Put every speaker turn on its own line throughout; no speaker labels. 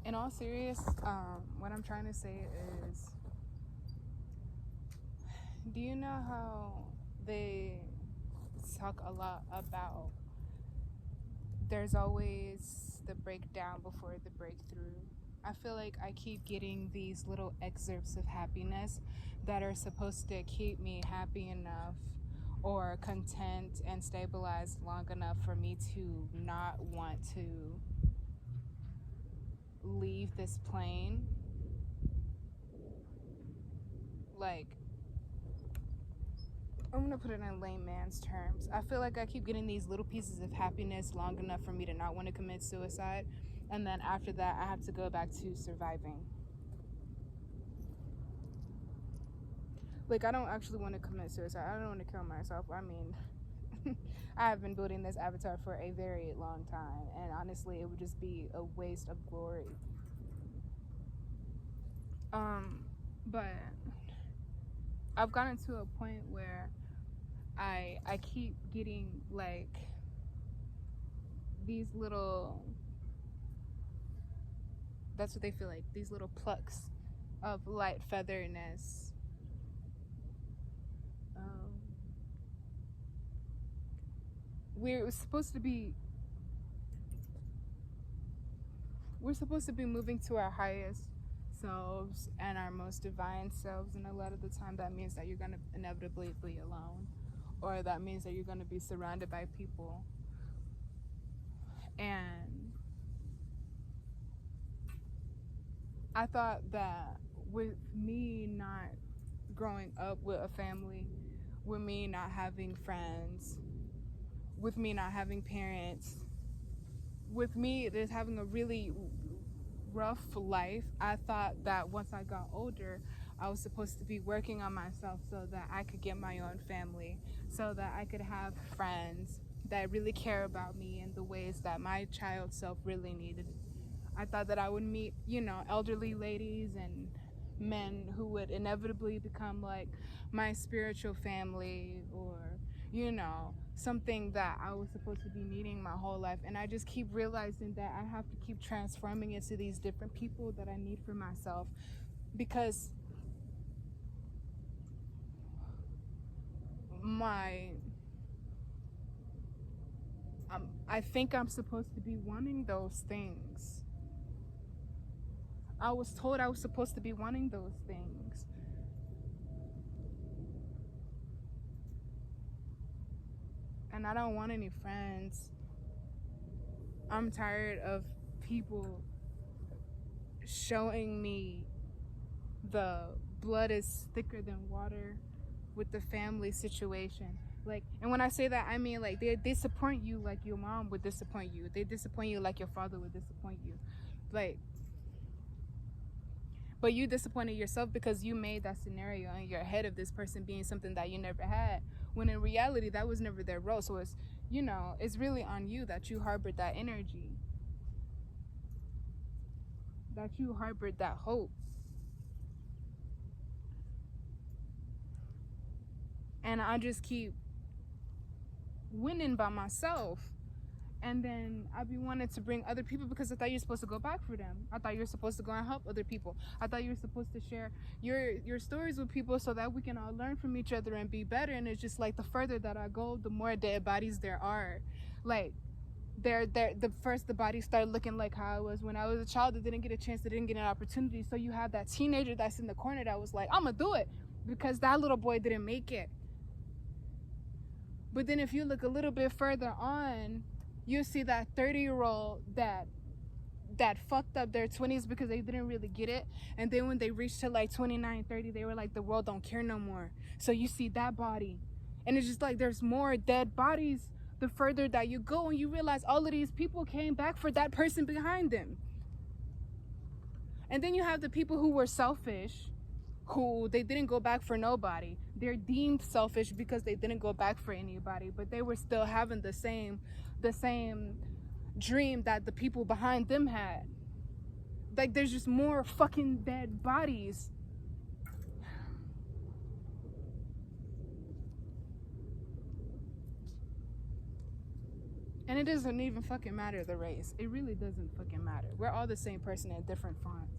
in all serious, what I'm trying to say is, do you know how they talk a lot about there's always the breakdown before the breakthrough? I feel like I keep getting these little excerpts of happiness that are supposed to keep me happy enough or content and stabilized long enough for me to not want to leave this plane. Like, I'm gonna put it in layman's terms. I feel like I keep getting these little pieces of happiness long enough for me to not want to commit suicide, and then after that I have to go back to surviving. Like, I don't actually want to commit suicide. I don't want to kill myself. I mean, I have been building this avatar for a very long time, and honestly it would just be a waste of glory. But I've gotten to a point where I keep getting like these little, that's what they feel like, these little plucks of light featherness. We're supposed to be moving to our highest selves and our most divine selves, and a lot of the time that means that you're going to inevitably be alone, or that means that you're going to be surrounded by people. And I thought that with me not growing up with a family, with me not having friends, with me not having parents, with me just having a really rough life, I thought that once I got older, I was supposed to be working on myself so that I could get my own family, so that I could have friends that really care about me in the ways that my child self really needed. I thought that I would meet, elderly ladies and men who would inevitably become like my spiritual family, or something that I was supposed to be needing my whole life. And I just keep realizing that I have to keep transforming into these different people that I need for myself, because I think I'm supposed to be wanting those things. I was told I was supposed to be wanting those things. And I don't want any friends. I'm tired of people showing me the blood is thicker than water with the family situation. Like, and when I say that, I mean like they disappoint you like your mom would disappoint you. They disappoint you like your father would disappoint you. Like, but you disappointed yourself because you made that scenario in your head of this person being something that you never had, when in reality that was never their role. So it's, it's really on you that you harbored that energy, that you harbored that hope. And I just keep winning by myself. And then I be wanting to bring other people because I thought you're supposed to go back for them. I thought you were supposed to go and help other people. I thought you were supposed to share your stories with people so that we can all learn from each other and be better. And it's just like the further that I go, the more dead bodies there are. Like, the bodies start looking like how I was when I was a child that didn't get a chance, that didn't get an opportunity. So you have that teenager that's in the corner that was like, I'm gonna do it because that little boy didn't make it. But then if you look a little bit further on, you see that 30-year-old that fucked up their 20s because they didn't really get it, and then when they reached to like 29, 30, they were like, the world don't care no more. So you see that body, and it's just like there's more dead bodies the further that you go, and you realize all of these people came back for that person behind them. And then you have the people who were selfish, who they didn't go back for nobody. They're deemed selfish because they didn't go back for anybody, but they were still having the same dream that the people behind them had. Like, there's just more fucking dead bodies. And it doesn't even fucking matter the race. It really doesn't fucking matter. We're all the same person in different fonts.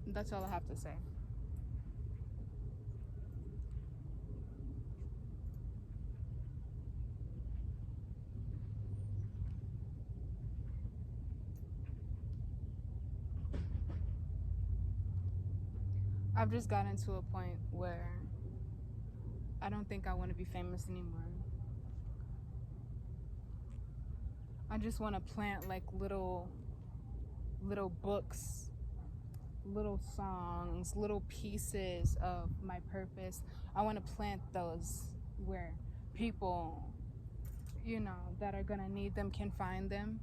That's all I have to say. I've just gotten to a point where I don't think I want to be famous anymore. I just want to plant like little books, little songs, little pieces of my purpose. I want to plant those where people, that are gonna need them can find them.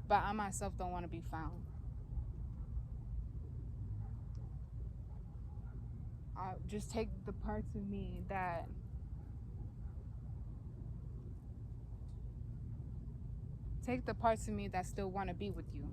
But I myself don't want to be found. Just take the parts of me that still want to be with you.